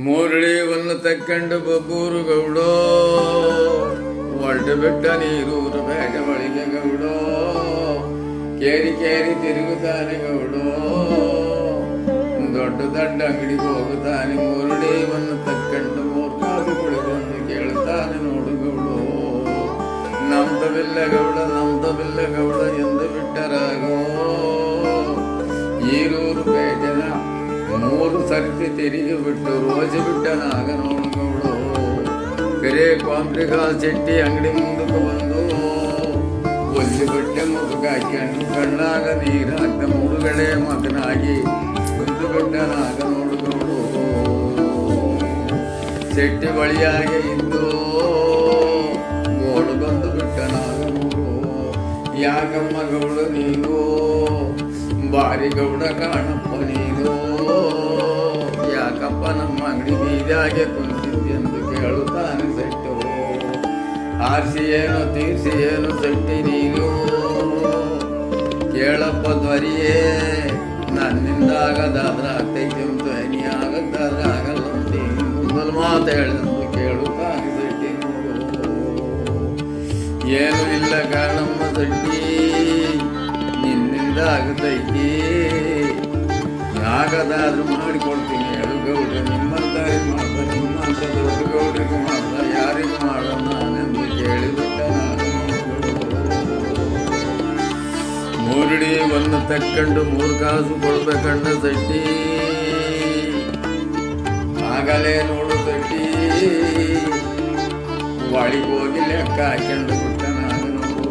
ಮುರಳಿವನ್ನು ತಕ್ಕಂಡು ಬಬ್ಬೂರು ಗೌಡೋ ಒಡ್ಡು ಬಿಟ್ಟ ನೀರೂರು ಬೇಟೆ ಬಳಿಗೆ ಗೌಡೋ ಕೇರಿ ಕೇರಿ ತಿರುಗುತ್ತಾನೆ ಗೌಡೋ ದೊಡ್ಡ ದೊಡ್ಡ ಅಂಗಡಿಗೆ ಹೋಗುತ್ತಾನೆ. ಮುರಳಿವನ್ನು ತಕ್ಕಂಡು ಮೂರ್ಖಾಸು ಕುಳಿತಂದು ಕೇಳುತ್ತಾನೆ ನೋಡು ಗೌಡೋ ನಮ್ದವಿಲ್ಲ ಗೌಡ ನಮ್ದವಿಲ್ಲ ಗೌಡ ಎಂದು ಬಿಟ್ಟರಾಗೋ ಈರೂರು ಬೇಟೆನ 3 ಸರ್ತಿ ತಿರುಗಿ ಬಿಟ್ಟು ರೋಜು ಬಿಟ್ಟನಾಗ ನೋಡು ಗೌಡು ಕರೆ ಕಾಂಪ್ರಿಕಾ ಚೆಟ್ಟಿ ಅಂಗಡಿ ಮುಂದಕ್ಕೆ ಬಂದು ಒಲ್ಲಿ ಬಟ್ಟೆ ಮುಖಕ್ಕೆ ಹಾಕ್ಕೊಂಡು ಕಣ್ಣಾಗ ನೀರು ಹಾಕ್ತ ಮುಳುಗಡೆ ಮಗನಾಗಿ ಕುಂತು ಬಿಟ್ಟನಾಗ ನೋಡು ಗೌಡು ಚೆಟ್ಟಿ ಬಳಿಯಾಗೆ ಇದ್ದು ಗೋಡು ಬಂದು ಬಿಟ್ಟನಾಗ ನೋಡು ಯಾಕಮ್ಮ ಗೌಡು ನೀನು ಬಾರಿ ಗೌಡ ಕಾಣಪ್ಪ ನೀನು ಯಾಕಪ್ಪ ನಮ್ಮ ಅಂಗಡಿ ಬೀದಿಯಾಗೆ ಕುಂತಿದ್ದೆಂದು ಕೇಳುತ್ತಾನೆ ಸೆಟ್ಟು. ಆರಿಸಿ ಏನು ತೀರ್ಸಿ ಏನು ಸೆಟ್ಟಿ ನೀನು ಕೇಳಪ್ಪ ಧ್ವರಿಯೇ ನನ್ನಿಂದ ಆಗದಾದ್ರ ಆಗ್ತೈತೆ ಅಂತ ನೀ ಆಗದ್ದಾದ್ರೆ ಆಗಲ್ಲ ಅಂತ ಮುಂದಲ್ ಮಾತು ಹೇಳಿದಂದು ಕೇಳುತ್ತಾನೆ ಸೆಟ್ಟಿ ನೋಡು ಏನು ಇಲ್ಲ ಕಾರಣಮ್ಮ ಸೆಟ್ಟಿ ನಿನ್ನಿಂದ ಆಗತೈತಿ ಆಗದಾದ್ರೂ ಮಾಡಿಕೊಡ್ತೀನಿ ಹೇಳು ಗೌಡ್ರೆ ನಿಮ್ಮಂತಾರೆ ಮಾಡ್ದ ನಿಮ್ಮಂತ ದೊಡ್ಡ ಗೌಡ್ರಿಗೂ ಮಾಡ್ದ ಯಾರಿಗೂ ಮಾಡೋ ನಾನೆಂದು ಕೇಳಿಬಿಟ್ಟ ಮುರಳಿ ಒಂದು ತಕ್ಕಂಡು 3 ಕಾಸು ಕೊಡ್ಬೇಕಂಡ ಸಟ್ಟಿ ಆಗಲೇ ನೋಡು ಸಟ್ಟಿ ಒಳಗೆ ಹೋಗಿ ಲೆಕ್ಕ ಹಾಕೊಂಡು ಬಿಟ್ಟ ನಾನು ನೋಡು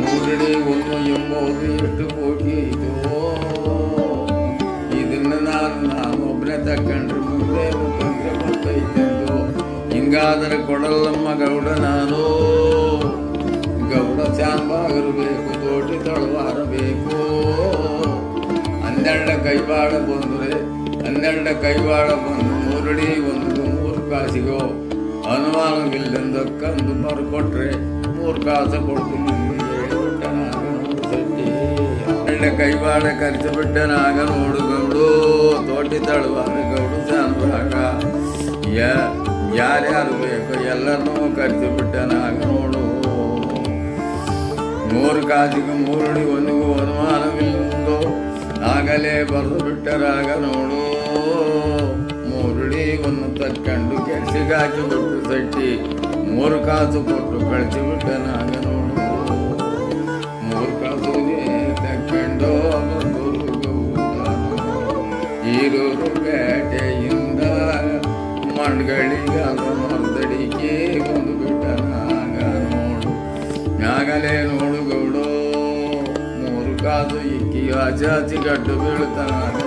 ಮುರಳಿ ಒಂದು ಎಂಬುದು ಎಷ್ಟು ಕೋಟಿ ಇದು ನಾನು ಒಬ್ಬನೇ ತಕೊಂಡ್ರೆ ಮುಂದೆ ತೊಂದರೆ ಬರ್ತೈತೆಂದು ಹಿಂಗಾದರೆ ಕೊಡಲ್ಲಮ್ಮ ಗೌಡ ನಾನು ಗೌಡ ಚಾಂಬಾಗರು ಬೇಕು ತೋಟಿ ತಳವಾರ ಬೇಕು 12 ಕೈವಾಡ ಬಂದರೆ 12 ಕೈವಾಡ ಬಂದು ಮುರಳಿ ಒಂದು 3 ಕಾಸಿಗೋ ಅನುಮಾನವಿಲ್ಲೆಂದಕ್ಕಂದು ಬರ್ಕೊಟ್ರೆ 3 ಕಾಸು ಕೊಡ್ತೀನಿ ಹೇಳಿಬಿಟ್ಟ ನಾಗ ನೋಡು ಸಟ್ಟಿ 12 ಕೈವಾಡ ಖರ್ಚು ಬಿಟ್ಟನಾಗ ನೋಡು ಗೌಡು ತೋಟಿ ತಳುವಾರ ಗೌಡು ಜಾನುವಾಗ ಯಾರ್ಯಾರು ಬೇಕು ಎಲ್ಲರನ್ನೂ ಖರ್ಚು ಬಿಟ್ಟನಾಗ ನೋಡು 3 ಕಾಸಿಗೆ ಮುರಳಿ ಒಂದಿಗೂ ಅನುಮಾನವಿಲ್ಲಂದು ಆಗಲೇ ಬರೆದು ಬಿಟ್ಟರಾಗ ನೋಡು ಮುರಳಿ ಒಂದು ತಕ್ಕೊಂಡು ಕೆಲ್ಸಿಗೆ ಹಾಕಿ ಬಿಟ್ಟು ಸಟ್ಟಿ 3 ಕಾಸು ಕೊಟ್ಟು ಕಳಿಸಿ ಬಿಟ್ಟನಾಗ ನೋಡು 3 ಕಾಸು ತಕ್ಕೊಂಡು ಈರೂರು ಬೇಟೆಯಿಂದ ಮಂಡ್ಗಳಿಗಾದ ಮರ್ದಡಿಕೆ ಬಂದು ಬಿಟ್ಟನಾಗ ನೋಡು ಆಗಲೇ ನೋಡು ಗೌಡು 3 ಕಾಸು ಇಕ್ಕಿ ಆಚಾಚಿ ಗಡ್ಡು ಬೀಳ್ತಾನಾಗ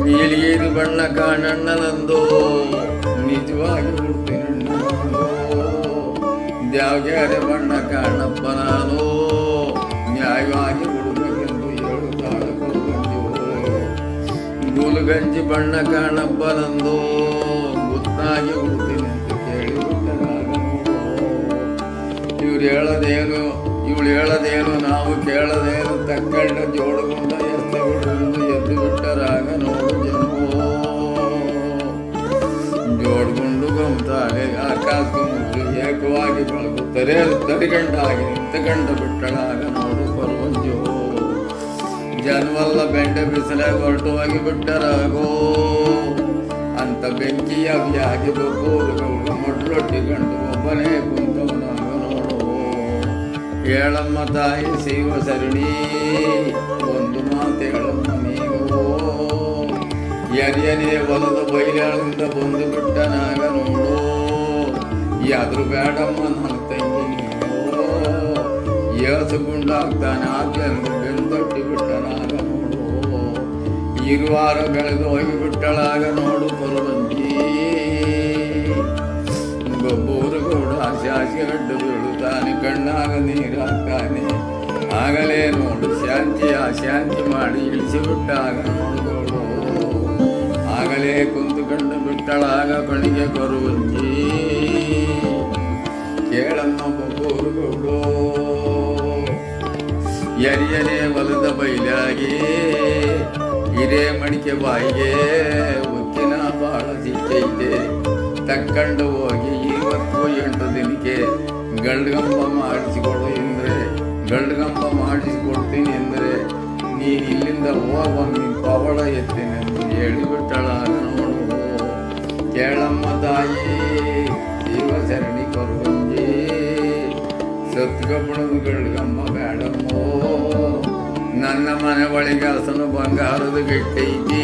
ನೀಲಿಗೇರಿ ಬಣ್ಣ ಕಾಣಣ್ಣನಂದು ನಿಜವಾಗಿ ಬಿಡ್ತೀನಿ ದ್ಯಾವ್ಗ್ಯಾರೆ ಬಣ್ಣ ಕಾಣಪ್ಪ ನಾನು ನ್ಯಾಯವಾಗಿ ಬಿಡಬೇಕೆಂದು ಹೇಳುತ್ತಾಳ ಗೂಲುಗಂಜಿ ಬಣ್ಣ ಕಾಣಪ್ಪ ನಂದು ಗುತ್ತಾಗಿ ಬಿಡ್ತೀನಿ ಅಂತ ಕೇಳಿಬಿಟ್ಟನಾಗ ಇವಳು ಹೇಳದೇನು ನಾವು ಕೇಳದೇನು ತಕ್ಕಂಡ ಜೋಡುಗೊಂಡ ಎತ್ತೆ ಬಿಡುವುದು ಎದ್ದು ಬಿಟ್ಟರಾಗ ನೋಡು ಜನವೋ ಜೋಡ್ಕೊಂಡು ಗಮ್ತಾರೆ ಆಕಾಶಕ್ಕೆ ಮುದ್ದು ಏಕವಾಗಿ ಬೆಳಗುತ್ತಾರೆ ತರಿಗಂಡಾಗಿ ನಿಂತುಗಂಡ ಬಿಟ್ಟಳಾಗ ನೋಡು ಪರ್ವಂಜೋ ಜನವಲ್ಲ ಬೆಂಡೆ ಬಿಸಿಲಾಗ ಹೊರಟು ಹೋಗಿ ಬಿಟ್ಟರಾಗೋ ಅಂತ ಬೆಂಕಿಯ ವ್ಯಾಗಿ ಬಬ್ಬೂರು ಗೌಡ ಮೊಡ್ಲೊಟ್ಟಿ ಗಂಡು ಒಬ್ಬನೇ ಕುಂತವನಾಗ ನೋಡು ಹೇಳಮ್ಮ ತಾಯಿ ಶಿವ ಸರಣಿ ಒಂದು ಮಾತು ಹೇಳಮ್ಮ ನೀವು ಎರಿಯನೇ ಹೊಲದ ಬೈಲಾಳಿಂದ ಬಂದು ಬಿಟ್ಟನಾಗ ನೋಡು ಯಾದ್ರು ಬೇಡಮ್ಮ ನನ್ನ ತಂಗಿ ನೀನು ಏಸುಗುಂಡಾಗ್ತಾನೆ ಆಕೆಂದು ಬೆಂದೊಟ್ಟಿ ಬಿಟ್ಟನಾಗ ನೋಡು ಇರುವಾರ ಬೆಳೆದು ಹೋಗಿ ಬಿಟ್ಟಳಾಗ ನೋಡು ಕೊರವಂಜಿ ಗೊಬ್ಬೂರು ಗೌಡ ಆಶೆ ಗಡ್ಡು ಬೀಳುತ್ತಾನೆ ಕಣ್ಣಾಗ ನೀರಾಗ್ತಾನೆ ಆಗಲೇ ನೋಡು ಶಾಂತಿ ಮಾಡಿ ಇಳಿಸಿಬಿಟ್ಟಾಗ ನೋಡು ಗೌಡು ಆಗಲೇ ಕುಂತುಕೊಂಡು ಬಿಟ್ಟಳಾಗ ಕಣಿಗೆ ಕೊರುವಂಜಿ ಕೇಳಮ್ಮ ಗೊಬ್ಬೂರು ಗೌಡು ಎರಿಯನೆ ಹೊಲದ ಬೈಲಾಗಿ ಹಿರೇ ಮಡಿಕೆ ಬಾಯಿಗೆ ಉಕ್ಕಿನ ಬಾಳ ಸಿಕ್ಕೈತೆ ತಕ್ಕಂಡು ಹೋಗಿ 28 ದಿನಕ್ಕೆ ಗಂಡ್ಗಂಬ ಮಾಡಿಸಿಕೊಡು ಎಂದರೆ ಗಂಡ್ಗಂಬ ಮಾಡಿಸಿಕೊಡ್ತೀನಿ ಎಂದರೆ ನೀನು ಇಲ್ಲಿಂದ ಹೋಗುವ ನೀನು ಪವಳ ಎತ್ತೇನೆಂದು ಹೇಳಿಬಿಟ್ಟಳಾಗ ನೋಡು ಕೇಳಮ್ಮ ತಾಯಿ ಶಿವಶರಣಿ ಕೊರುವಂಜಿ ಸತ್ಕಪ್ಪಣದು ಗಂಡ್ಗಮ್ಮ ಬೇಡಮ್ಮೋ ನನ್ನ ಮನೆ ಒಳಗೆ ಹಸನು ಬಂಗಾರದ ಗಟ್ಟೈತಿ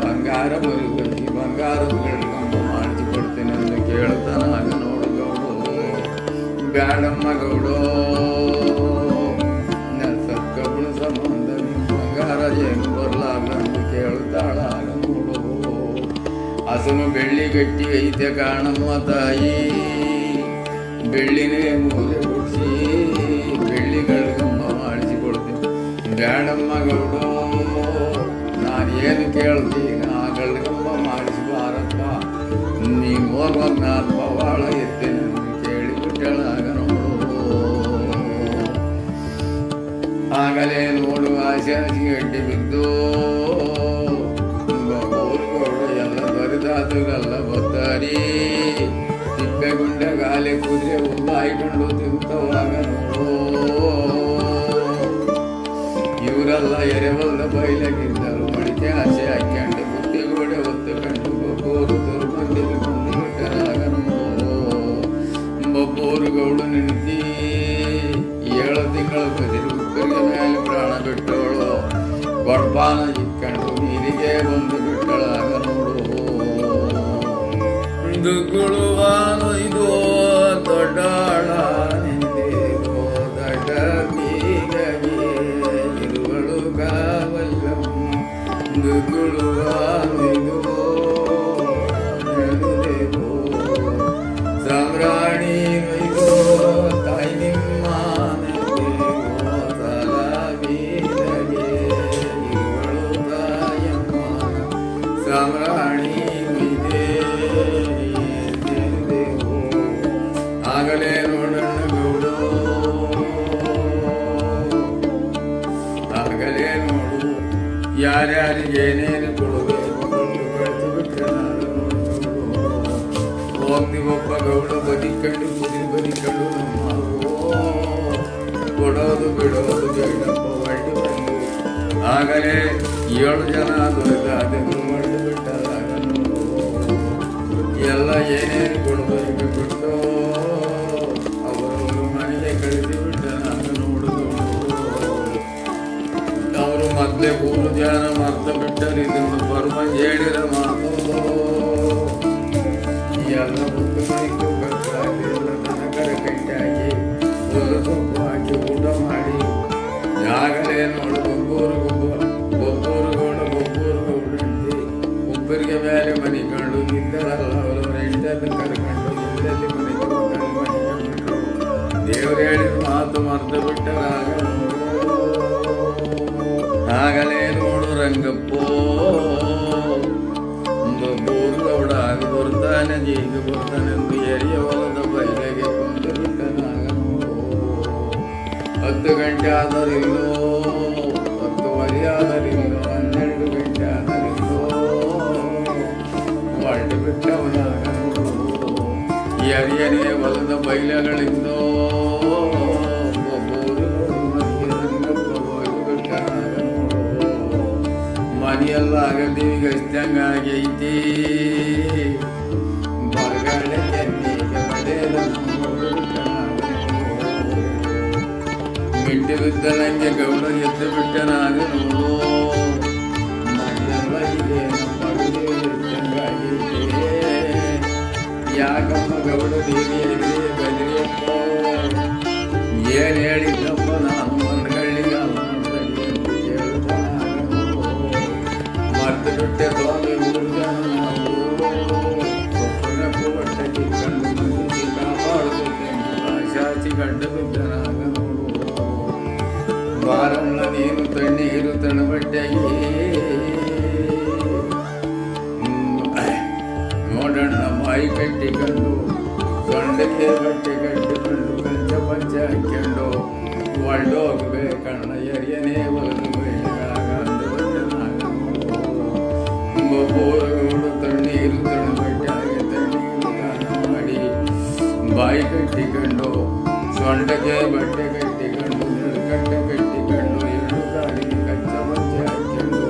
ಬಂಗಾರ ಬರುವಂಜಿ ಬಂಗಾರದ ಗಂಡ್ಗಂಬ ಮಾಡಿಸಿಕೊಡ್ತೀನಿ ಎಂದು ಕೇಳ್ತಾನಾಗ ನೋಡು ಗೌಡು ಬೇಡಮ್ಮ ಗೌಡು ಸತ್ಕಪ್ಪಣ ಸಂಬಂಧ ಬಂಗಾರ ಏನು ಬರಲಾರ್ದಂದು ಕೇಳ್ತಾಳಾಗ ನೋಡು ಹಸನು ಬೆಳ್ಳಿ ಗಟ್ಟಿ ಐತೆ ಕಾಣಮ್ಮ ತಾಯಿ ಬೆಳ್ಳಿನೇ ಮೂಲೆ ಕೊಡಿಸಿ ಬೆಳ್ಳಿ ಗಂಡ್ಗಂಬ ಮಾಡಿಸಿಕೊಡ್ತೀನಿ ಬೇಡಮ್ಮ ಗೌಡು ನಾನೇನು ಕೇಳ್ತೀನಿ ಆ ಗಂಡ್ಗಂಬ ಮಾಡಿಸಬಾರಪ್ಪ ನೀನು ಹೋಗುವಾಗ ನಾನು ಪವಾಳ ಎತ್ತೇನೆ ಕೇಳಿಬಿಟ್ಟಳಾಗ ನೋಡು ಆಗಲೇ ನೋಡು ಆಸೆ ಗಡ್ಡೆ ಬಿದ್ದು ಊರುಗೌಡು ಎಲ್ಲ ಬರಿದಾತುಗಲ್ಲ ಬತ್ತಾರಿ ತಿಪ್ಪೆಗುಂಡ ಗಾಲೆ ಕುದುರೆ ಹುಲ್ಲಾಯ್ಕೊಂಡು ತಿಂತವಾಗ ನೋಡು ಇವರೆಲ್ಲ ಎರೆವಲ್ದ ಬೈಲಾಗಿದ್ದರು ಮಡಿಕೆ ಆಸೆ ಹಾಕ್ಯಂಡು ಬುಟ್ಟಿಗೋಡೆ ಹೊತ್ತುಕೊಂಡು ಬೊಬ್ಬೂರು ತುರ್ಬಂದಿಗೆ ಬಂದು ಬಿಟ್ಟರಾಗ ನೋಡು ಬೊಬ್ಬೂರು ಗೌಡು ನಿಂತಿ 7 ತಿಂಗಳ ಬದಿರು ಉಪ್ಪರಿಗೆ ಮೇಲೆ ಪ್ರಾಣ ಬಿಟ್ಟವಳು ಕೊಡ್ಪಾನ ಇಕ್ಕೊಂಡು ನೀರಿಗೆ ಬಂದು ಬಿಟ್ಟಳಾಗ ನೋಡು ದುಗುಳುವಾನೊಯ್ದು ದೊಡ್ಡಾಳ ನಿಂದೇವೋ ದೊಡ್ಡ ಬೀಗಗೆ ಇರುವಳು ಕಾವಲ್ಲಮ್ಮ ದುಗುಳುವಾನೊಯ್ದು ನಡೆದೇವೋ ಸಾಮ್ರಾಣಿ ಒಯ್ದು ತಾಯಿ ನಿಮ್ಮ ನೆನೆದೇವೋ ಸಾಲ ಬೀರಗೆ ಇರುವಳು ತಾಯಮ್ಮ ಸಾಮ್ರಾಣಿ ಆಗಲೇ ನೋಡಣ್ಣ ಗೌಡು ಆಗಲೇ ನೋಡು ಯಾರ್ಯಾರಿಗೆ ಏನೇನು ಕೊಡಬೇಕು ಕೊಂಡು ಕಳಿಸಿ ಬಿಟ್ಟರೆ ನಾನು ಹೋಗ್ತಿ ಒಬ್ಬ ಗೌಡ ಬದಿಕೊಂಡು ಕುದಿದು ಬದಿಕೊಂಡು ನಮ್ಮ ಕೊಡೋದು ಬಿಡೋದು ಬೇಡಪ್ಪ ಒಳ್ಳೆ ಬಂದು ಆಗಲೇ 7 ಜನ ದೊರೆತ ಅದನ್ನು ಮಾಡಿ ಬಿಟ್ಟಾಗ ನೋಡು ಎಲ್ಲ ಏನೇನು ಕೊಡಬೇಕು ಬಿಟ್ಟು ಅವರು ಮನೆಗೆ ಕಳಿಸಿ ಬಿಟ್ಟನಾಗ ನೋಡುದು ಅವರು ಮತ್ತೆ 3 ಜನ ಮರ್ತ ಬಿಟ್ಟರು ಇದನ್ನು ಬರ್ಮಂಜ್ ಹೇಳಿದ ಮಾತು ಎಲ್ಲ ಮುದ್ದು ಮೈಕು ಕಟ್ಟಾಗಿ ಎಲ್ಲ ದನಕರ ಕಟ್ಟಾಗಿ ಹುಲ್ಲು ಸೊಪ್ಪು ಹಾಕಿ ಊಟ ಮಾಡಿ ಆಗಲೇ ನೋಡು ಬೊಬ್ಬೂರು ಗೌಡಂತಿ ಒಬ್ಬರಿಗೆ ಮೇಲೆ ಮನೆ ಕಂಡು ನಿಂತರಲ್ಲ ಅವರವರ ಹೆಂಡತಿ ಕರ್ಕೊಂಡು ಎಲ್ಲೆಲ್ಲಿ ಮನೆಗೆ ಬಿಟ್ಟರು ದೇವರು ಹೇಳಿದ ಮಾತು ಮರ್ತು ಬಿಟ್ಟರಾಗ ಆಗಲೇ ನೋಡು ರಂಗಪ್ಪೋ ಬೊಬ್ಬೂರು ಗೌಡ ಆಗ ಬರ್ತಾನೆ ಈಗ ಬರ್ತಾನೆಂದು ಎರಿಯ ಹೊಲದ ಬೈಲೆಗೆ ಕೊಂದು ಬಿಟ್ಟನಾಗ ನೋಡು 10 ಗಂಟೆ ಆದರಿಲ್ಲೋ 10:30 ಆದರಿಲ್ಲೋ 12 ಗಂಟೆ ಆದರಿಲ್ಲೋ ಹೊರಟು ಬಿಟ್ಟವನಾಗ ನೋಡು ಎರಿಯನೇ ಹೊಲದ ಬೈಲೆಗಳಿಂದೋ ಒಬ್ಬರು ಮನೆಗೆ ರಂಗಪ್ಪ ಹೋಗಿ ಬಿಟ್ಟನಾಗ ನೋಡು ಮನೆಯೆಲ್ಲ ಆಗದೀಗ ಇಷ್ಟಂಗಾಗೈತಿ ಬರಗಾಳೆ ಕೆನ್ನಿಗೆ ಮನೆಯಲ್ಲ ಮಿಂಟಿ ಬಿದ್ದ ನಂಗೆ ಗೌಡ ಎದ್ದು ಬಿಟ್ಟನಾಗ ನೋಡು ಮನೆಯೆಲ್ಲ ಇದೆ ಇಷ್ಟಂಗಾಗೈತಿ ಯಾಕಮ್ಮ ಗೌಡ ದೇವಿಯಾಗಿದೆ ಬದ್ರಿಯಪ್ಪ ಏನ್ ಹೇಳಿದ್ದಪ್ಪ ನಾನು ಮನಗಳ್ಳಿಗೆ ಕೇಳ್ತಾನಾಗ ಮರ್ತು ಬಿಟ್ಟೆ ಸ್ವಾಮಿ 3 ಜನ ನಾವು ಬಟ್ಟೆ ಕಿತ್ಕೊಂಡು ಮನಸ್ಸಿ ಕಾಪಾಡುತ್ತೆ ಶಾಚಿ ಗಡ್ಡ ಬಿದ್ದನಾಗ ನೋಡು ಬಾರಣ್ಣ ನೀನು ತಣ್ಣೀರು ತಣಬಟ್ಟೆಗೆ ನೋಡಣ್ಣ ಬಾಯಿ ಕಟ್ಟಿಕೊಂಡು ಸೊಂಡಕ್ಕೆ ಬಟ್ಟೆ ಕಟ್ಟಿಕೊಂಡು ಕಂಚ ಪಂಚ ಹಾಕ್ಕೊಂಡು ಒಳ್ಳೋಗ್ಬೇಕಣ್ಣ ಎರಿಯನೇ ಒಲದು ಬೈಲಾಗ ಅಂದು ಕಟ್ಟಿಕೊಂಡು ಸೊಂಟಕ್ಕೆ ಬಟ್ಟೆ ಕಟ್ಟಿಕೊಂಡು ನೆಲಕಟ್ಟೆ ಕಟ್ಟಿಕೊಂಡು ಎರಡು ಕಾಲಿಗೆ ಕಚ್ಚ ಬಚ್ಚೆ ಹಾಕಿಕೊಂಡು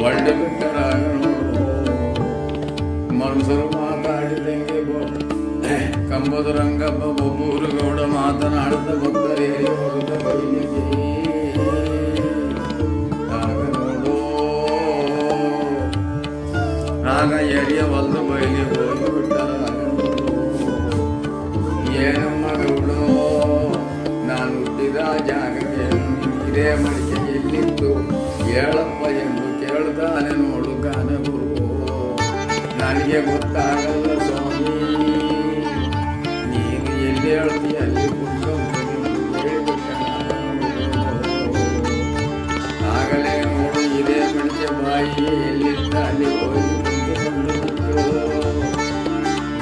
ಒಳ್ಳೆ ಬಿಟ್ಟರಾಗ ನೋಡು ಮನುಷ್ಯರು ಮಾತಾಡಿದಂಗೆ ಕಂಬದ ರಂಗಪ್ಪ ಬೊಬ್ಬೂರು ಗೌಡ ಮಾತನಾಡುತ್ತ ಭಕ್ತರೇರಿ ಹೋಗುತ್ತ ಬೈಲಿಗೆ ಆಗ ನೋಡು ಆಗ ಎರಿಯ ಹೊಲ್ದು ಬೈಲಿ ಹೋಗಿ ಬಿಟ್ಟರಾಗ ನೋಡು ಏನಮ್ಮ ಗೌಡ ನಾನು ಹುಟ್ಟಿದ ಜಾಗಕ್ಕೆ ಇದೇ ಮಡಿಕೆ ಎಲ್ಲಿತ್ತು ಹೇಳಪ್ಪ ಎಂದು ಕೇಳ್ತಾನೆ ನೋಡು ಗಾನಗುರು ನನಗೆ ಗೊತ್ತಾಗಲ್ಲ ಸ್ವಾಮಿ ನೀನು ಎಲ್ಲಿ ಹೇಳ್ತೀಯ ಅಲ್ಲಿ ಆಗಲೇ ನೋಡು ಇದೇ ಮಡಿಕೆ ಬಾಯಿ ಎಲ್ಲಿದ್ದ ಅಲ್ಲಿ ಹೋಗಿ ಕುಂತುಕೊಂಡು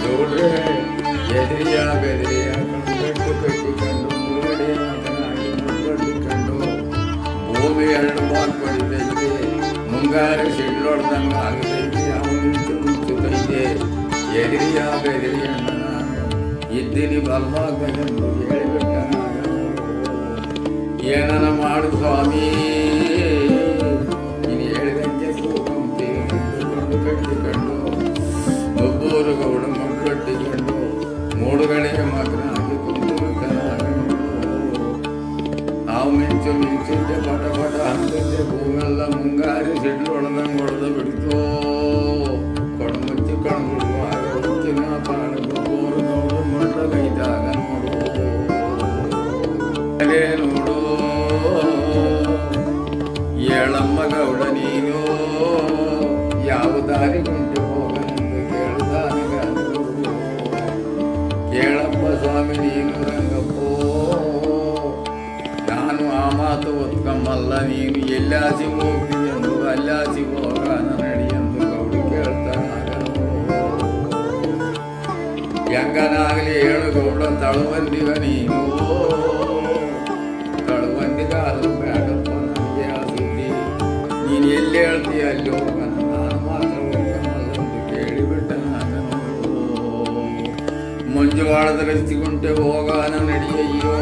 ನೋಡ್ರೆ ಎದುರಿಯ ಬೆದರಿಯ ಕಣ್ಣು ಕಟ್ಟಿಕೊಂಡು ಮುಳುಗಡೆ ಮಾತನಾಡಿ ಮುಳ್ಕೊಂಡಿಕೊಂಡು ಭೂಮಿ ಎರಡು ಬಾಲ್ ಪಡಿತೈತೆ ಮುಂಗಾರು ಸಿಡ್ಲೊಡ್ದಂಗ ಆಗತೈತೆ ಅವನು ಮುಚ್ಚುತ್ತೈತೆ ಎದುರಿಯ ಬೆದರಿಯ ಇದ್ದೀನಿ ಬಲ್ವಾಗಲೆಂದು ಹೇಳಿಬಿಟ್ಟ ಏನನ ಮಾಡು ಸ್ವಾಮಿ ನೀನು ಹೇಳಿದಂಗೆ ಕೂಗಂತೆ ಕಟ್ಟಿಕೊಂಡು ಒಬ್ಬರು ಗೌಡ ಮಕ್ಕಟ್ಟಿಕೊಂಡು ಮೂಡುಗಳಿಗೆ ಮಗನಾಗಿ ಕುಂತು ನಾವು ಮಿಂಚಿದ್ದೆ ಪಟ ಪಟ ಅಂತಿದ್ದೆ ಭೂಮೆಲ್ಲ ಮುಂಗಾರಿ ಸಿಡ್ಲು ಹೊಡೆದಂಗೆ ಹೊಡೆದು ಬಿಡ್ತೋ ಕೊಡಮುಚ್ಚಿ ಕಣ್ಬಿಡುವಾಗ ಹುಚ್ಚಿನ ಪಾಡ ಒಬ್ಬರು ಗೌಡ ಮೊಟ್ಟಗೈದಾಗ ನೋಡು ನೋಡು ಏಳಮ್ಮ ಗೌಡ ನೀನು ಯಾವ ದಾರಿ ಗುಂಟು ಹೋಗನೆಂದು ಕೇಳ್ದಾನೆ ಕೇಳಪ್ಪ ಸ್ವಾಮಿ ನೀನು ರಂಗಪ್ಪೋ ನಾನು ಆ ಮಾತು ಒತ್ಕಮ್ಮಲ್ಲ ನೀನು ಎಲ್ಲಾಸಿ ಹೋಗ್ತಿ ಎಂದು ಅಲ್ಲಾಸಿ ಹೋಗಾನ ನಡಿ ಎಂದು ಗೌಡಿ ಕೇಳ್ತಾನಾಗ ಹೆಂಗನಾಗಲಿ ಹೇಳು ಗೌಡ ತಳುವಂದಿಗ ನೀನು ತಳುವಂದಿಗ ಅದು ಬೇಡಪ್ಪ ನನಗೆ ಆ ಸುದ್ದಿ ನೀನು ಎಲ್ಲಿ ಹೇಳ್ತೀಯ ಅಲ್ಲಿ ಹೋಗೋಣ ನಾನು ಮಾತ್ರ ಹೋಗಮಲ್ಲ ಎಂದು ಕೇಳಿಬಿಟ್ಟನಾಗ ಮಂಜುವಾಳದ ರಸ್ತಿಗುಂಟೆ ಹೋಗಾನ ನಡಿಯಯ್ಯೋ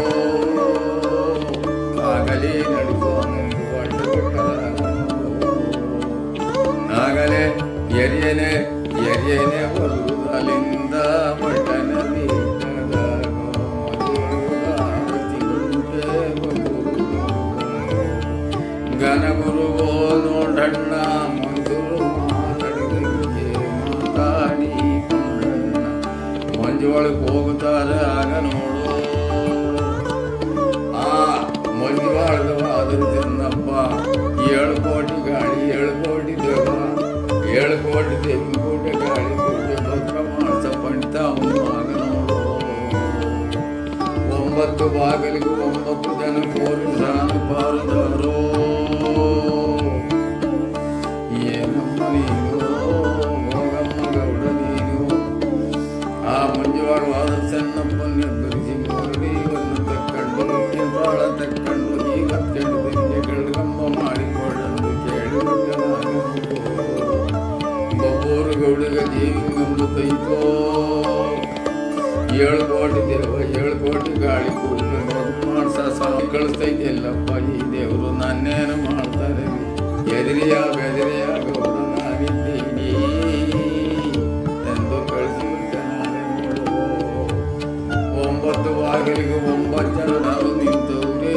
ಆಗಲೇ ನಡೆಸೋನೆಂದು ಹೊರಟು ಬಿಟ್ಟರಾಗ ಆಗಲೇ ಎರಿಯನೆ ಬರುವುದಲಿಂದ ಪಟ್ಟಣದಿ ಗನಗುರುವೋ ನೋಡಣ್ಣ ಮಂಜುರು ಮಾತಾಡಿದಂಗೆ ಮಾತಾಡಿ ಕೊಂಡಣ್ಣ ಮಂಜುವಳಗೆ ಹೋಗುತ್ತಾರೆ ಆಗ ನೋಡು ಆ ಮಂಜುವಾಳದವಾದರೂ ಚೆನ್ನಪ್ಪ 7 ಕೋಟಿ ಗಾಳಿ 7 ಕೋಟಿ ದೇವ 7 ಕೋಟಿ ದೇವಿಗೂಟ ಗಾಳಿ ಕೂಟೆ ಭಕ್ತ ಮಾಸ ಪಂಡಿತ ಅವನು ಆಗ ನೋಡು 9 ಬಾಗಿಲಿಗೂ 9 ಜನ ಪೊಲೀಸರನ್ನು ಪಾರುದಾರೋ ಏನಮ್ಮ ನೀನು ಹೋಗಮ್ಮ ಗೌಡ ನೀನು ಆ ಮಂಜುವಾಳವಾದ ಚೆನ್ನಪ್ಪನ ಎದುರಿಸಿ ಮುರುಡಿಯನ್ನು ತಕ್ಕೊಂಡು ಬಾಳ ತಕ್ಕೊಂಡು ಈಗ ತೆಗೆದಿಗೆ ಗಳ್ಗಮ್ಮ ಮಾಡಿಕೊಳ್ಳಲು ಕೇಳಿಬಿಟ್ಟನಾಗ ಬೊಬ್ಬೂರು ಗೌಡಿಗ ಜೀವಿಗಂಬು ತೈತೋ 7 ಕೋಟಿ ದೇವ 7 ಕೋಟಿ ಗಾಳಿ ಕೂಡಲೇ ಮಾಡ್ಸ ಸ್ವಾಮಿ ಕಳಿಸ್ತೈತಿ ಎಲ್ಲಪ್ಪ ಈ ದೇವರು ನನ್ನೇನು ಮಾಡ್ತಾರೆ ಎದುರಿಯ ಬೆದರಿಯ ಗೌಡ ನಾನಿದ್ದೀನಿ ಎಂದು ಕಳಿಸಿಬಿಟ್ಟನಾರೆ ನೋಡು 9 ಬಾಗಿಲಿಗೆ 9 ಜನ ನಾವು ನಿಂತವ್ರೆ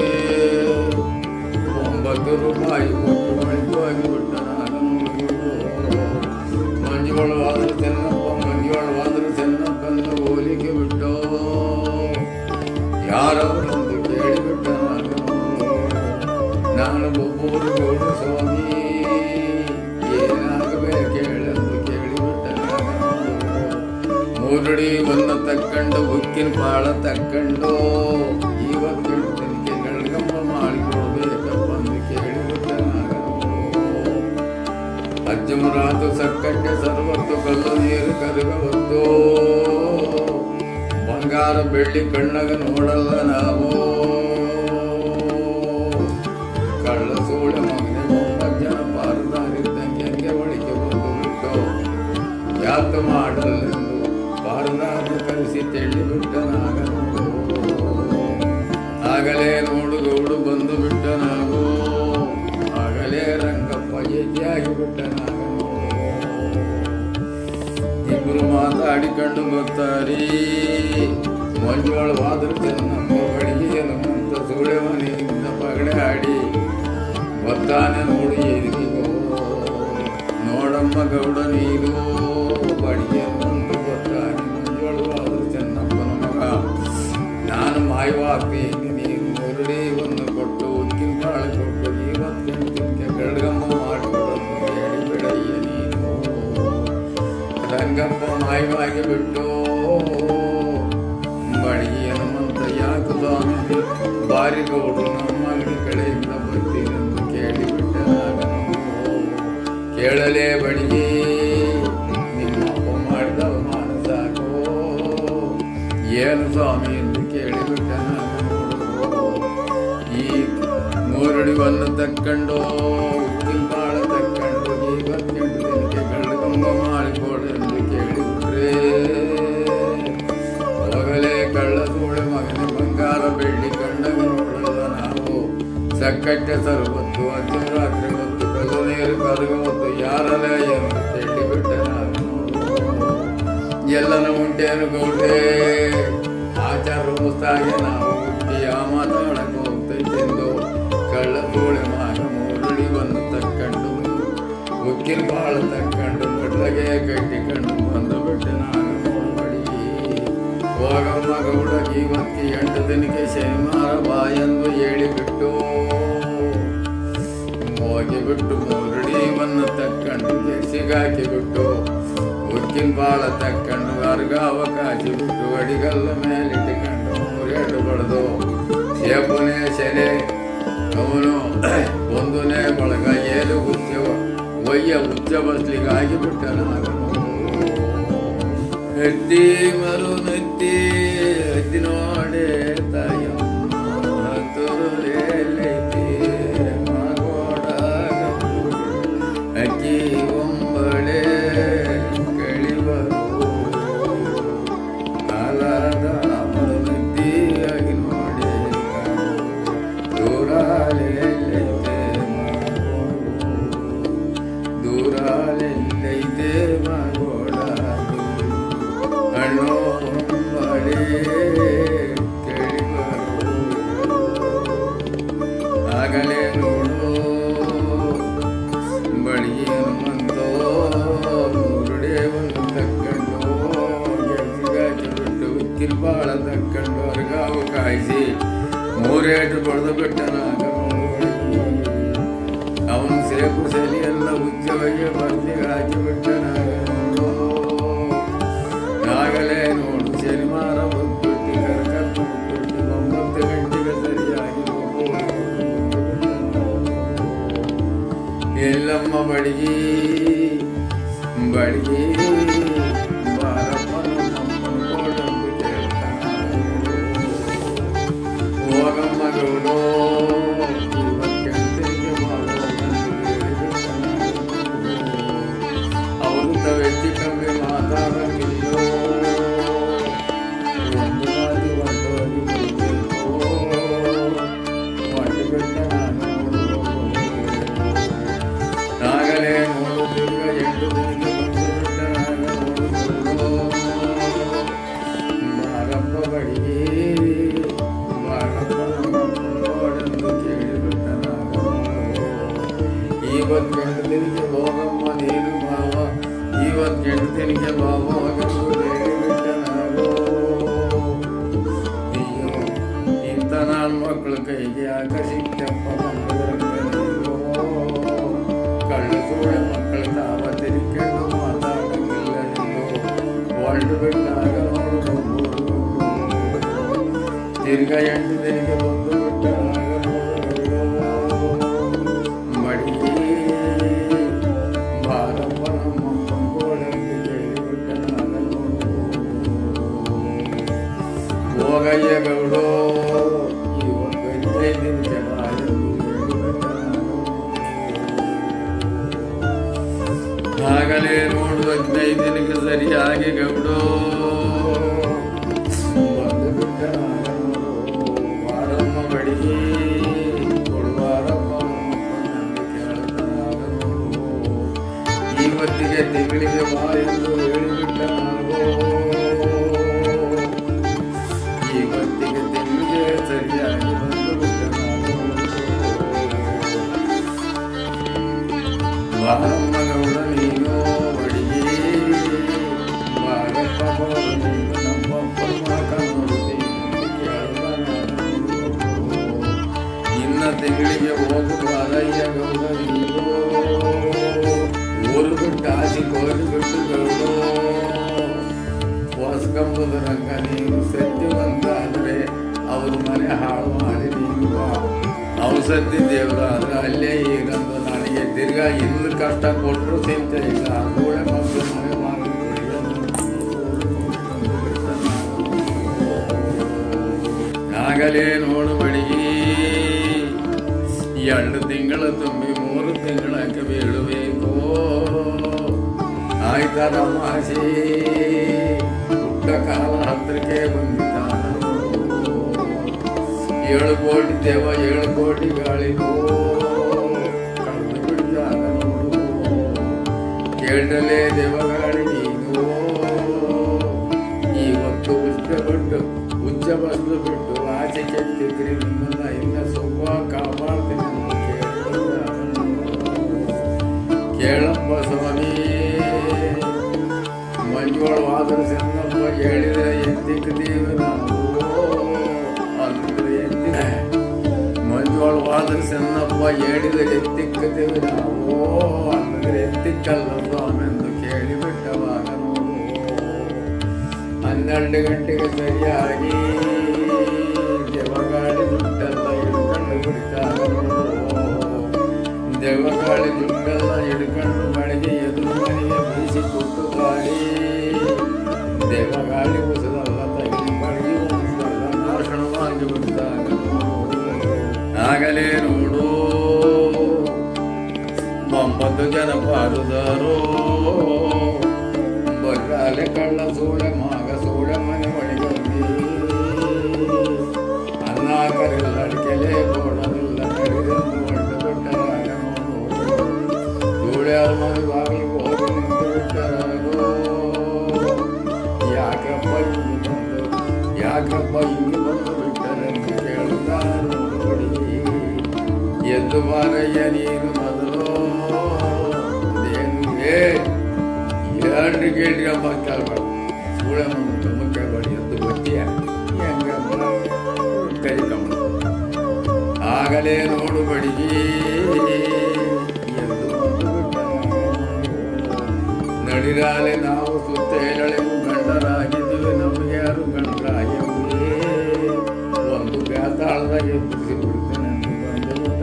9 ರೂಪಾಯಿ ಕೊಟ್ಟು ಮಳಿಗಾಗಿ ಬಿಟ್ಟನಾಗ ಮಂಜುವಾಳವಾದರೂ ಚೆನ್ನಪ್ಪಂದು ಹೋಲಿಕೆ ಬಿಟ್ಟು ಯಾರವರೆಂದು ಕೇಳಿಬಿಟ್ಟನಾಗ ನಾನು ಒಬ್ಬರು ಗೌಡ ಸ್ವಾಮಿ ಏನಾಗಬೇಕೇಳೆಂದು ಕೇಳಿಬಿಟ್ಟನಾಗ ಮೂರುಡಿ ಒಂದು ತಕ್ಕೊಂಡು ಉಕ್ಕಿನ ಪಾಳ ತಕ್ಕೊಂಡು ಇವತ್ತು ತನಿಖೆ ಗಳ್ಗಮ್ಮ ಮಾಡಿಕೊಡ್ಬೇಕಪ್ಪ ಎಂದು ಕೇಳಿಬಿಟ್ಟನಾಗ ಅಜ್ಜಮರಾತು ಸಕ್ಕಟ್ಟೆ ಸರ್ವತ್ತು ಕಲ್ಲು ನೀರು ಕರಗವತ್ತು ಬಂಗಾರ ಬೆಳ್ಳಿ ಕಣ್ಣಗ ನೋಡಲ್ಲ ನಾವು ಕಳ್ಳ ಸೂಳೆ ಮಗನೆ 9 ಜನ ಪಾರದಾರಿದ್ದಂಗೆ ಹಂಗೆ ಒಳಿಕೆ ಬಂದು ಬಿಟ್ಟು ಯಾತ ಮಾಡಲೆಂದು ಪಾರದಾರ ಕಲಿಸಿ ತೆಳ್ಳಿ ಬಿಟ್ಟನಾಗ ಆಗಲೇ ನೋಡು ಗೌಡು ಬಂದು ಬಿಟ್ಟ ನಾವು, ಆಗಲೇ ರಂಗಪ್ಪ ಎದ್ದಿಯಾಗಿ ಬಿಟ್ಟ ನಾವು. ಇಬ್ರು ಮಾತಾಡಿಕೊಂಡು ಬರ್ತಾರಿ. ಮಂಜುಳವಾದ್ರು ಚೆನ್ನಮ್ಮ ಬಳಿಗೆ ಹನುಮಂತ ಸುಳೆ ಮನೆಯಿಂದ ಪಗಡೆ ಆಡಿ ಬರ್ತಾನೆ ನೋಡು ಎದುರಿಗೋ. ನೋಡಮ್ಮ ಗೌಡ ನೀರು ಬಡಿಗೆ ಬಂದು ಬರ್ತಾನೆ. ಮಂಜುಳವಾದ್ರು ಚೆನ್ನಪ್ಪನ ಮಗ, ನಾನು ಮಾಯವಾಗ್ತೀನಿ, ನೀನು ಮುರುಳಿವನ್ನು ಕೊಟ್ಟು ಉಕ್ಕಿನ ಕಾಳು ಕೊಟ್ಟು ಇವತ್ತೆಂಟಕ್ಕೆ ಗಡ್ಗಮ್ಮ ಮಾಡಿಕೊಡೋದು ಹೇಳಿ ಬಿಡಯ್ಯ ನೀನು. ರಂಗಪ್ಪ ಮಾಯವಾಗಿ ಬಿಟ್ಟು ಬಡಿಗೆ ಹನುಮಂತ ಯಾಕೆ ಸ್ವಾಮಿ ಬಾರಿ ಗೌಡು ನಮ್ಮ ಅಂಗಡಿ ಕಡೆಯಿಂದ ಬರ್ತೀನೆಂದು ಕೇಳಿಬಿಟ್ಟ. ಕೇಳಲೇ ಬಡಿಗೆ ನಿಮ್ಮಪ್ಪ ಮಾಡಿದ ಅವಮಾನ ಸಾಕೋ ಏನು ಸ್ವಾಮಿ ಎಂದು ಕೇಳಿಬಿಟ್ಟ. ಈ ಮೂರುಡಿವನ್ನು ತಕ್ಕೊಂಡು ಉಕ್ಕಿನ ಕಾಳ ತಕ್ಕೊಂಡು ಇವತ್ತೆಂಟು ದಿನಕ್ಕೆ ಗಡ್ಗಮ್ಮ ಮಾಡಿಕೊಡೆಂದು ಕೇಳಿಬಿಟ್ರೆ, ಹೋಗಲೇ ಕಳ್ಳ ಸೂಳೆ ಮಗನೇ ಬಂಗಾರ ಬೆಳ್ಳಿ ಕಂಡಗ ನೋಡಲ್ಲ ನಾವು. ಸಕ್ಕಟ್ಟೆ ಸರ್ವತ್ತು ಅರ್ಧರಾತ್ರಿ ಹೊತ್ತು ಕಲ್ಲು ನೀರು ಕರಗ ಹೊತ್ತು ಯಾರಲ್ಲ ಎಂದು ತಿಳಿಬಿಟ್ಟ ನಾವು. ಎಲ್ಲನ ಉಂಟೇನು ಗೌಡ್ರೆ ಆಚಾರ ಮುಸ್ತಾಗೆ ನಾವು ಹುಟ್ಟಿ ಆ ಮಾತಾಡಕ್ಕೆ ಹೋಗ್ತೈತೆಂದು ಕಳ್ಳ ಸೂಳೆ ಮಗ ಮೂರುಡಿವನ್ನು ತಕ್ಕೊಂಡು ಉಕ್ಕಿನ ಬಾಳ ತಕ್ಕೊಂಡು ಮೊಡ್ಲಗೆ ಕಟ್ಟಿಕೊಂಡು ಬಂದು ಬಿಟ್ಟ ನಾನು ನೋಡ್ಬಡಿ. ಹೋಗಮ್ಮ ಗೌಡ ಇವತ್ತಿ 8 ದಿನಕ್ಕೆ ಶನಿವಾರ ಬಾ ಎಂದು ಹೇಳಿಬಿಟ್ಟು ಹೋಗಿಬಿಟ್ಟು ಮೂರುಡಿವನ್ನು ತಕ್ಕೊಂಡು ಗೆಸಿಗಾಕಿಬಿಟ್ಟು ಉಕ್ಕಿನ ಬಾಳ ತಕ್ಕೊಂಡು ಅರ್ಗಾವ ಕಾಚಿಬಿಟ್ಟು ಅಡಿಗಲ್ಲ ಮೇಲಿಟ್ಟುಕೊಂಡು ಮೂರೇಟು ಬಡ್ದು ಸೇಪುನೇ ಸೆರೆ ಅವನು ಒಂದನೇ ಬಳಗ ಏಳು ಉಚ್ಚ ಒಯ್ಯ ಉಚ್ಚ ಬಸ್ಲಿಗಾಗಿಬಿಟ್ಟ ನಾನು. ಎತ್ತಿ ಮರು ನೆತ್ತಿ ಎತ್ತಿ ನೋಡೆ ತಾಯಮ್ಮ ಹತ್ತುರುಲೇಲೈತಿ ಮಗೋಡ ಅಕ್ಕಿ ಒಂಬಳೆ ಕಳಿವರು ಕಾಲದ ಮರು ನೆತ್ತಿಯಾಗಿ ನೋಡೆ ದೂರಾಲೆಲ್ಲೈತೆ ಮಗೋಡು ದೂರಾಲೆಲ್ಲೈತೆ ಮಗೋಡ ಹಣ್ಣು ಹೊಂಬಳೆ ಕೇಳಿಬರು. ಆಗಲೇ ನೋಡು ಬಳಿಗೆ ಹನುಮಂತೋ ಮುರುಡೆಯನ್ನು ತಕ್ಕೊಂಡು ಗೆಲ್ಸಿಗಾಕಿ ಬಿಟ್ಟು ಉಕ್ಕಿನ ಬಾಳ ತಕ್ಕೊಂಡು ಅರ್ಗಾವು ಕಾಯಿಸಿ ಮೂರೇಟು ಬಡ್ದು ಬಿಟ್ಟನಾಗ ಅವನು ಸೇಪು ಸಲಿ ಎಲ್ಲ ಉಚ್ಚವಾಗಿ ಬರ್ತಿಗೆ ಹಾಕಿಬಿಟ್ಟನಾಗ. ಆಗಲೇ ನೋಡು ಶನಿವಾರ ಬಂದ್ಬಿಟ್ಟು ಕರ್ಕತ್ತು ಬಿಟ್ಟು 9 ಗಂಟೆಗೆ ಸರಿಯಾಗಿ ಎಲ್ಲಮ್ಮ ಬಡಿಗೆ ಬಡಿಗೆ ಬಾರಪ್ಪ ನಮ್ಮಪ್ಪನ ಕೊಡಂದು ಕೇಳ್ತಾನ. ಹೋಗಮ್ಮ ಗೌಡೋ ಇವತ್ತೆಂಟಿಗೆ ಅವರು ತವೆತ್ತಿ ಕಮ್ಮಿ ಮಾತಾಡಂಗಿಲ್ಲೋ. ಒಂದು ಮಾತು ಒಂದೋಗಿ ಬರಬೇಕು ಮಾಡಿ ಬಿಟ್ಟ ನಾನು ಆಗಲೇ ನೋಡುತ್ತಿರುವ 8 ದಿನಕ್ಕೆ ಬಂದು ಬಿಟ್ಟ ನಾನು ಬಾರಪ್ಪ ಬಡಿಗೆ ಬಾರಪ್ಪ ನಮ್ಮಪ್ಪನೋಡೆಂದು ಕೇಳಿಬಿಟ್ಟ ನಾನು. ಇವತ್ತೆಂಟು ದಿನಕ್ಕೆ ಹೋಗಮ್ಮ ನೀನು ಭಾವ, ಇವತ್ತೆಂಟು ದಿನಕ್ಕೆ ಭಾವ ಎಂದು ಹೇಳಿಬಿಟ್ಟ ನಾವು. ಅಯ್ಯೋ ಇಂಥ ನಾನು ಮಕ್ಕಳ ಕೈಗೆ ಯಾಕ ಸಿಕ್ತಪ್ಪ ಮಂಗರಂಗನಿಗೋ. ಕಳ್ಳ ಸೂಳೆ ಮಕ್ಕಳು ತಾವ ತಿರುಕೊಂಡು ಮಾತಾಡಂಗಿಲ್ಲ ಎಂದು ಹೊರಟು ಬಿಟ್ಟಾಗ ನೋಡು ತಿರ್ಗ 8 ದಿನಕ್ಕೆ ಬಂದು ಬಿಟ್ಟಾಗ ಮಡಿಗೆ ಬಾರಪ್ಪ ನಮ್ಮಪ್ಪನ ಕೋಳೆಂದು ಕೇಳಿಬಿಟ್ಟನಾಗ ಹೋಗಯ್ಯ ಗೌಡೋ ಇವತ್ತು 15 ದಿನಕ್ಕೆ ಬಾ ಎಂದು ಹೇಳಿಬಿಟ್ಟನಾಗ. ಆಗಲೇ ನೋಡು 15 ದಿನಕ್ಕೆ ಸರಿಯಾಗಿ ಗೌಡೋ ಬಂದು ಬಿಟ್ಟನಾಗ. ಬಾರಮ್ಮ ಇವತ್ತಿಗೆ ತಿಂಗಳಿಗೆ ಬಾ ಎಂದು ಹೇಳಿಬಿಟ್ಟ ನಾವು. ಇವತ್ತಿಗೆ ತಿಂಗಳಿಗೆ ಸರಿಯಾಗಿ ಬಂದು ಬಿಟ್ಟ ನಾವು. ಬಾರಮ್ಮಗೌಡ ನೀನು ಬಡಿಗೆ ಬಾರಪ್ಪ ಬೋರು ನೀನು ನಮ್ಮಪ್ಪ ಮಾತ ನೋಡುತ್ತೀನಿ ಇನ್ನ ತಿಂಗಳಿಗೆ ಹೋಗು ಬಾರಯ್ಯ ಗೌಡ ನೀನು. ಊರು ಬಿಟ್ಟು ಆಸಿ ಕೋರಿ ಬಿಟ್ಟು ಗೌಡು ಹೊಸ್ಕಂಬುದ ರಂಗ ನೀನು ಸತ್ಯವಂತ ಆದರೆ ಅವ್ರ ಮನೆ ಹಾಳು ಮಾಡಿ ನೀನು ಔಷಧಿ ದೇವರು ಆದರೆ ಅಲ್ಲೇ ಈಗಂದು ನನಗೆ ತಿರ್ಗಾ ಇನ್ನು ಕಷ್ಟ ಕೊಟ್ಟರು ಚಿಂತೆ ಇಲ್ಲ. ಕೂಳೆ ಮಕ್ಕಳು ಮನೆ ಮಾಡಿ ಆಗಲೇ ನೋಡು ಬಡಿಗಿ 2 ತಿಂಗಳ ತುಂಬಿ 3 ತಿಂಗಳಕ್ಕೆ ಬೀಳಬೇಕು. ಆಯ್ತದಮ್ಮ ಆಸೆ ಪುಟ್ಟ ಕಾಲ ಹತ್ತಿರಕ್ಕೆ ಬಂದಿದ್ದ 7 ಕೋಟಿ ದೇವ 7 ಕೋಟಿ ಗಾಳಿಗೂ ಕಳೆದು ಬಿಡಿದಾಗ ನೋಡು ಕೇಳಲೇ ದೇವಗಾಳಿ ನೀನು. ಇವತ್ತು ಉಚ್ಚ ಬಸ್ಲು ಬಿಟ್ಟು ಆಚೆ ಕೆತ್ತಿದ್ರಿ ನಿಮ್ಮನ್ನ ಇನ್ನ ಸುಖ ಕಾಪಾಡ್ತೀನಿ ಕೇಳಪ್ಪ ಸ್ವಾಮಿ. ಮಂಜುಳವಾದರೂ ಚೆನ್ನಪ್ಪ ಹೇಳಿದರೆ ಎತ್ತಿಕ್ಕಿದೀವಿ ನಾವು ಅಂದ್ರೆ ಮಂಜುಳವಾದರೂ ಚೆನ್ನಪ್ಪ ಹೇಳಿದರೆ ಎತ್ತಿಕ್ಕುತ್ತೇವೆ ನಾವು ಅಂದ್ರೆ ಎತ್ತಿಕ್ಕಲ್ಲ ಸ್ವಾಮಿ ಎಂದು ಕೇಳಿಬಿಟ್ಟವಾಗ ನೋಡು 12 ಗಂಟೆಗೆ ಸರಿಯಾಗಿ ದೇವಗಾಳಿ ದುಡ್ಡೆಲ್ಲ ಹಿಡ್ಕೊಂಡು ಬಿಡ್ತಾಗ ದೇವಗಾಳಿ ದುಡ್ಡೆಲ್ಲ ಹಿಡ್ಕೊಂಡು ಮಳೆಗೆ ಎದುರು ಮನೆಗೆ ಬೀಸಿ ಕೊಟ್ಟು ಗಾಳಿ ದೇವಗಾಳಿ ಉಸಿರಲ್ಲ ತಗಿ ಮಳೆಗೆ ಉಸಿರಲ್ಲ ನಾಶನವಾಗಿ ಬಿಡ್ತಾಗ ಆಗಲೇ ನೋಡು 9 ಜನ ಪಾರುದಾರೋ ಬರ್ರಾಲೆ ಕಳ್ಳ ಸೂಳೆ ಮಾಗ ಸೂಳೆ ಮನೆ ಒಳಗೆ ಅನ್ನಾಕರಿಲ್ಲ ಅಡಿಕೆಲೆ ಬೋಡರಿಲ್ಲ ಕಡಿದೆಂದು ಹೊಡೆದು ಬಿಟ್ಟರಾಗ ಸೂಳೆ ಮನೆ ಬಾಗಿಲಿಗೆ ಹೋಗಿ ನಿಂತು ಬಿಟ್ಟರಾಗೋ. ಯಾಕಪ್ಪ ಹಿಂಗೆ ಬಂದು ಬಿಟ್ಟರೆಂದು ಕೇಳುತ್ತಾನೆ ನೋಡಿ. ಎದ್ದು ಬಾರಯ್ಯ ನೀನು ಮೊದಲು ಹೇಳ್ರಿ ಕೇಳ್ರಿ ಅಮ್ಮ ಕೇಳ್ಬಾರ್ದು ಸೂಳೆ ಮಣ್ಣು ತುಂಬ ಕೇಳ್ಬಾರ್ದು ಎದ್ದು ಬತ್ತೀಯ ಹೆಂಗ ಕೈ ಕಮ್ಮ ಆಗಲೇ ನೋಡು ಬಡಿಗಿ ಎಂದು ನಡಿರಾಲೆ ನಾವು ಸುತ್ತ ಹೇಳಳೆವು ಗಂಡರಾಗಿದ್ದೀವಿ ನಮಗೆ ಯಾರು ಗಂಡರಾಗಿವೆ ಒಂದು ಬ್ಯಾತಾಳದಾಗ ಎಬ್ಬಿಸಿ ಬಿಡ್ತೇನೆ ಬಂದು ಬಿಟ್ಟ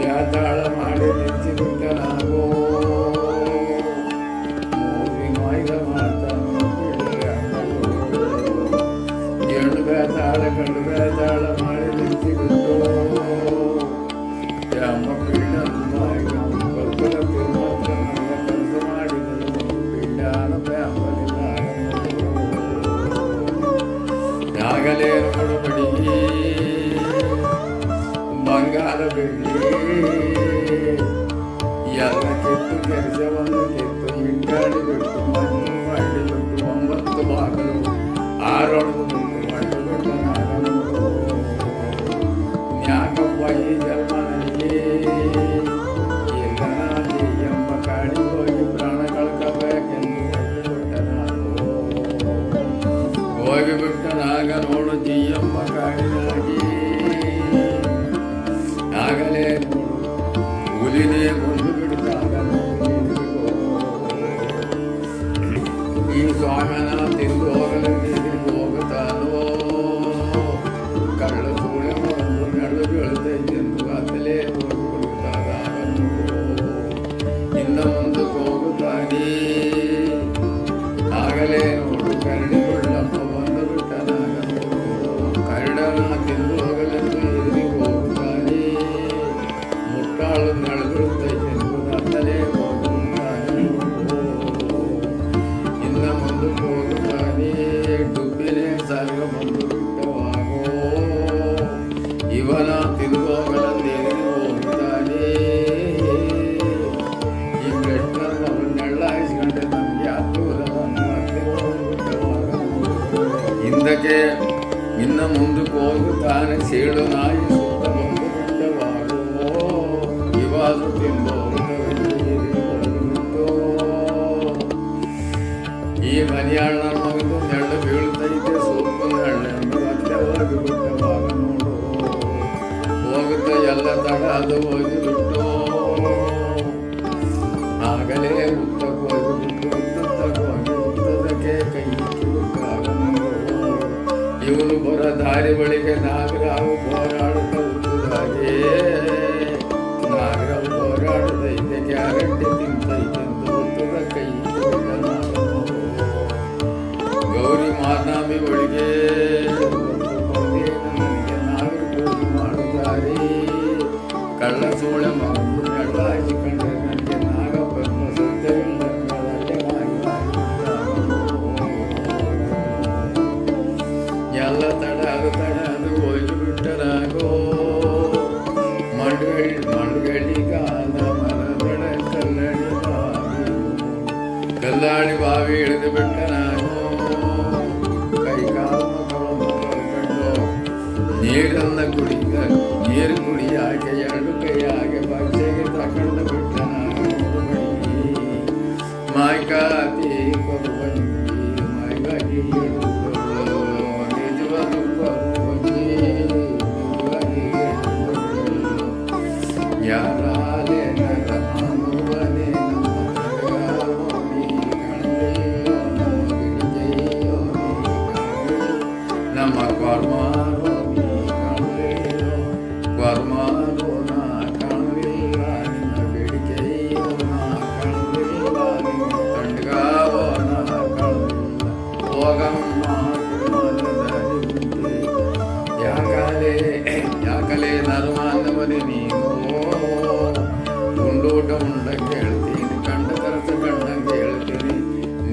ಬ್ಯಾತಾಳ ಮಾಡಿ ನಿಂತು ಬಿಟ್ಟ ನಾವು ಕಂಡು ಬೇತಾಳ ಮಾಡಿ ನಿಂತು ಬಿಟ್ಟು ಅಮ್ಮ ಪಿಂಡ ಕಲ್ಪನ ತಿರುಮತ್ರ ನನ್ನ ಕೆಲಸ ಮಾಡಿದರು ಪಿಂಡಾನ ಬ್ಯಾಂಬಲಿಲ್ಲ ಆಗಲೇ ನೋಡು ಬಡಿಗಿ ಬಂಗಾರ ಬೆಳ್ಳಿ ಎಲ್ಲ ಕಿತ್ತು ಕೆಲಸವನ್ನು ಕಿತ್ತು ಹಿಂಡಾಡಿ ಬಿಟ್ಟು ಮಣ್ಣು ಮಾಡಿ ಬಿಟ್ಟು 9 ಬಾಗಿಲು 6 ಯಾಕಪ್ಪ ಈ ಜನ್ಮ ನನಗೆ ಎಲ್ಲನಾದಿ ಎಂಬ ಕಾಡಿ ಹೋಗಿ ಪ್ರಾಣ ಕಳ್ಕಬೇಕೆಂದು ಹೋಗಿಬಿಟ್ಟನಾಗ ನೋಡು ಜಿ ಎಂಬ ಕಾಡಿನಾಗಿ ಆಗಲೇ ನೋಡು ಹುಲಿನೇ ಕೊಂದು ಬಿಡಿದಾಗ ಈ ಸ್ವಾಮಿನ ತಿಂದು ಹೋಗಲೆಂದು ಎದುರಿಗೆ ಹೋಗುತ್ತಾನೋ ಕಳ್ಳ ಸೂಳೆ ಒಂದು ನಡು ಬೀಳ್ತೈತೆಂದು ಅತ್ತಲೇ ಹೋಗಿಬಿಡುತ್ತಾಗ ಇನ್ನ ಮುಂದಕ್ಕೆ ಹೋಗುತ್ತಾನೆ. ಆಗಲೇ ನೋಡು ಕರಡಿ ಕೊಳ್ಳಪ್ಪ ಬಂದು ಬಿಟ್ಟನಾಗ ಕರಡನ ತಿಂದು ಹೋಗಲೆಂದು ಎದುರಿಗೆ ಹೋಗುತ್ತಾನೆ. ಮುಟ್ಟಾಳು ನಡೆದಿರುತ್ತೈತೆಂದು ಅತ್ತಲೇ ಹೋಗುತ್ತಾನೆ. ಇನ್ನ ಮುಂದಕ್ಕೆ ಹೋಗುತ್ತಾನೆ ಡುಬ್ಬಿನೇ ಸಾಗ ಬಂದು ಬಿಟ್ಟವಾಗೋ ಇವನ ತಿರುಗೋಗಲೆಂದು ಎದುರಿಗೆ ಹೋಗುತ್ತಾನೆ. ನಿಜವಾದ ತಿಂದು ಈ ಮನೆಯಾಳ ನನ್ನ ಮಗದು ನೆಳ್ಳು ಬೀಳ್ತೈತೆ ಸೂಪು ನೆಳ್ಳೆಂದು ಅತ್ಯವಾಗಿ ಬಿಟ್ಟ ಭಾಗ ನೋಡು ಹೋಗುತ್ತೆ ಎಲ್ಲ ತಡ ಅದು ಹೋಗಿಬಿಟ್ಟು ಆಗಲೇ ಉತ್ತಕ್ಕೆ ಹೋಗಿಬಿಟ್ಟು ಉತ್ತಕ್ಕೆ ಹೋಗಿ ಉತ್ತದಕ್ಕೆ ಕೈ ಇಟ್ಟುಬಿಟ್ಟಾಗ ಇವನು ಬರೋ ದಾರಿ ಬಳಿಗೆ ನಾಗರಾವು ಹೋರಾಡುತ್ತ ಉತ್ತದಾಗೆ ನಾಗರಾವು ಹೋರಾಡದೈತೆ ಗ್ಯಾರಂಟಿ ತಿಂತೈತೆಂದು ಉತ್ತದ ಕೈ ಗೌರಿ ಮಾರ್ನಾಮಿ ಒಳಗೆ ನನಗೆ ನಾಗರ ಪೂಜೆ ಮಾಡುತ್ತಾರೆ ಕಳ್ಳ ಸೋಳೆ ಮಗು ನೆಳ್ಳ ಹಾಕಿಕೊಂಡ್ರೆ ನನಗೆ ನಾಗ ಬ್ರಹ್ಮ ಸತ್ಯವಿಲ್ಲ ಎಲ್ಲ ತಡ ಅದು ಹೋಗಿ ಬಿಟ್ಟರಾಗೋ ಮಂಡುಗಳಿಗಾದ ಮರದಡ ಕಲ್ಲಾಡಿ ಬಾವಿ ಇಳಿದು ಬಿಟ್ಟನಾಗೋ ನೀರನ್ನ ನೀರು ಕುಡಿಯಾಗೆ ಎರಡು ಕೈಯಾಗೆ ಬಚ್ಚೆಗೆ ತಕೊಂಡು ಬಿಟ್ಟ ಮಾಯ್ಕಾತಿ ಕೊರಬಂಜಿ ಮಾಯ್ಗಾಗಿ ನಿಜವಾದ ಕೊರಬಂಜಿ ನಿಜವಾಗಿ ಯಾರಾಲೆ ನರಮಾನುವನೆ ನಮ್ಮ ಕರ್ಮಾರೋ ಕರ್ಮಾರೋ ನಾ ಕಾಣಲಿಲ್ಲ ನಿನ್ನ ಬೇಡಿಕೆಯೋ ನಾ ಕಾಣಲಿಲ್ಲ ನಿನ್ನ ತಂಡ್ಗಾವೋ ನಾ ಕಾಣಲಿಲ್ಲ ಹೋಗಮ್ಮ ಯಾಕಲೇ ನರಮಾನವನೇ ನೀನು ಉಂಡೂಟ ಉಂಡಂಗೆ ಹೇಳ್ತೀನಿ ಕಂಡ ಕರಸ ಕಂಡಂಗೆ ಹೇಳ್ತೀನಿ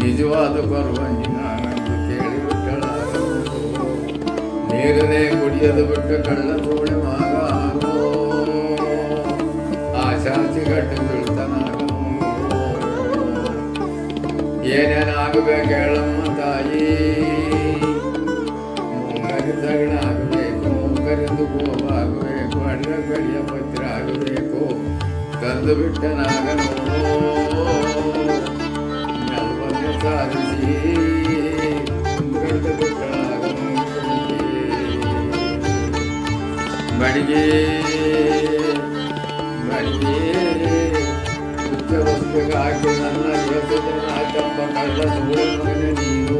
ನಿಜವಾದ ಕೊರವಂಜಿ ನಾನಂದು ಕೇಳಿಬಿಟ್ಟಳ ನೀರನ್ನೇ ಕುಡಿಯದು ಬಿಟ್ಟು ಕಳ್ಳ ಸೋಳೆ ಮಗ ಆಗೋ ಆಶಾಸಿ ಗಡ್ಡ ಬೀಳ್ತಾನಾಗೋ ಏನೇನಾಗಬೇಕು ಹೇಳಮ್ಮ ತಾಯಿ ಮುಂಗರಿ ತಗಣ ಆಗಬೇಕು ಮುಂಗರಿಂದು ಗೋವಾಗಬೇಕು ಅಡ್ಡ ಗಡಿಯ ಪತ್ರ ಆಗಬೇಕು ತಂದು ಬಿಟ್ಟನಾಗನೋ ನೆಲವನ್ನು ಸಾಧಿಸಿ ಮುಂದುಗಡ್ಡ ಬಿಟ್ಟನಾಗನೋ ಬಡಿಗೆ ಉಚ್ಚ ವಸ್ತುಗಾಗಿ ನನ್ನ ಹೆಸರನ್ನಾಚಂಬ ಕಳ್ಳ ಸೂಳೆ ಮಗನೇ ನೀನು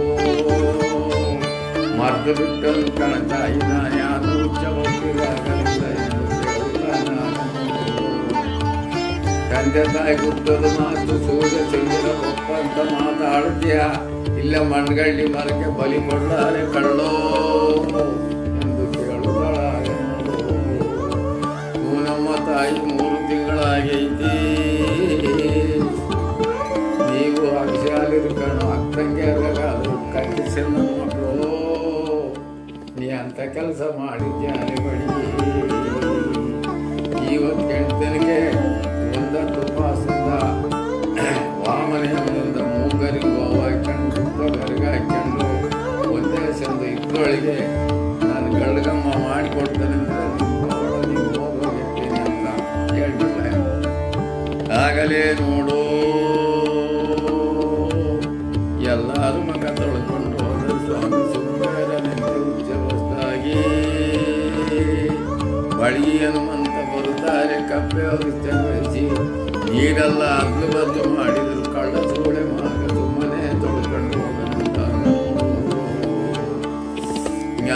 ಮರ್ದು ಬಿಟ್ಟನು ಕಣತಾಯಿ ನಾನು ಯಾರು ಉಚ್ಚ ವಸ್ತುಗಾಗಲಿಲ್ಲ ಎಂದು ತಂದೆ ತಾಯಿ ಗುದ್ದದ ಮಾತು ಸೂರ್ಯ ಚಂದ್ರ ಒಪ್ಪಂತ ಮಾತಾಡ್ತೀಯ ಇಲ್ಲ ಮಣ್ಗಳ್ಳಿ ಮರಕ್ಕೆ ಬಲಿ ಕೊಡಲಾರೆ ಕಳ್ಳೋ ಎಂದು ಕೇಳುತ್ತಾಳೆ ನಮ್ಮ ತಾಯಿ 3 ತಿಂಗಳಾಗೈತಿ ನೀವು ಅಕ್ಷಾಲಿರು ಕಣು ಅಕ್ಕಂಗೆ ಅದು ಕಂಡೀಷನ್ ಮಕ್ಕಳು ನೀ ಅಂತ ಕೆಲಸ ಮಾಡಿದ್ಯಾರೆ ಬಡಿ ಇವತ್ತು ಹೆಣ್ತನಿಗೆ ಒಂದತ್ತು ಪಾಸದಿಂದ ವಾಮನೆಯಿಂದ ಮೂಗರಿ ಗೋವು ಹಾಕೊಂಡು ಬೆರಗ ಹಾಕೊಂಡು ಒಂದೇ ಸಂದು ಇದ್ದೊಳಗೆ ನಾನು ಗಳ್ಗಮ್ಮ ಮಾಡಿಕೊಡ್ತೇನೆ ಆಗಲೇ ನೋಡು ಎಲ್ಲರೂ ಮಗ ತೊಳ್ಕೊಂಡು ಹೋದ ಸ್ವಾಮಿ ಸುಂದರನೆಂದು ಉಚ್ಚವಸ್ತಾಗಿ ಬಳಿ ಹನುಮಂತ ಬರುತ್ತಾರೆ ಕಪ್ಪೆ ಔಷಧ ವಹಿಸಿ ನೀರೆಲ್ಲ ಅಗ್ಲು ಬದಲು ಮಾಡಿದ್ರು ಕಳ್ಳ ಸೂಳೆ ಮಗ ಸುಮ್ಮನೆ ತೊಳ್ಕೊಂಡು ಹೋಗನಂತಾನು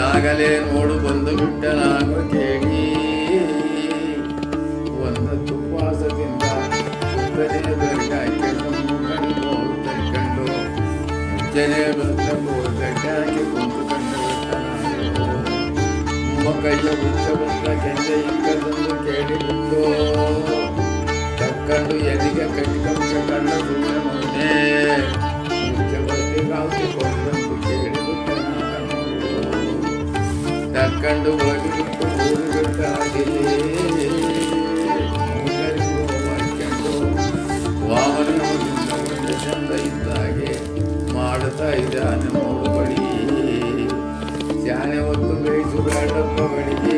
ಆಗಲೇ ನೋಡು ಬಂದು ಬಿಟ್ಟನಾಗೋ ಕೇಳಿ ಒಂದು ತುಪ್ಪಾಸದಿಂದ ಬೆರಗ ಹಾಕೊಂಡು ಮೂಗಡಿ ಗೋವು ತರ್ಕೊಂಡು ಮುಂಚೆನೆ ಬಂದು ಗಡ್ಡೆ ಹಾಕಿ ಕುಂತುಕೊಂಡು ಕೈಯ ಉಚ್ಚ ಬಂದ ಕೆಂಜೆ ಇಕ್ಕದಂದು ಕೇಳಿಬಿಟ್ಟು ತಕ್ಕೊಂಡು ಎದಿಗೆ ಕಟ್ಟಿಕೊಂಡ ಕಳ್ಳ ಸೂಳೆ ಮಗನೇ ಉಚ್ಚ ಬಂದು ಕಾಲ್ತಿಕೊಂಡಂದು ಕೇಳಿಬಿಟ್ಟು ತಕ್ಕೊಂಡು ಹೋಗಿಬಿಟ್ಟು ಊರು ಬಿಟ್ಟ ಹಾಗೆ ವಾಮನದಿಂದ ಒಂದು ಚಂದ ಇದ್ದಾಗೆ ಮಾಡುತ್ತಾ ಇದ್ದಾನೆ ನೋಡು ಬಡಿ ಶಾನೆ ಹೊತ್ತು ಬೇಯಿಸಬೇಡಪ್ಪ ಬಡಿಗೆ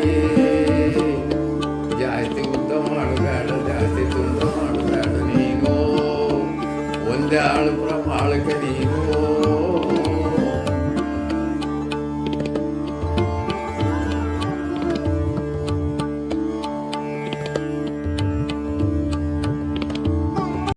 ಜಾಸ್ತಿ ಉದ್ದ ಮಾಡಬೇಡ ಜಾಸ್ತಿ ಆಳು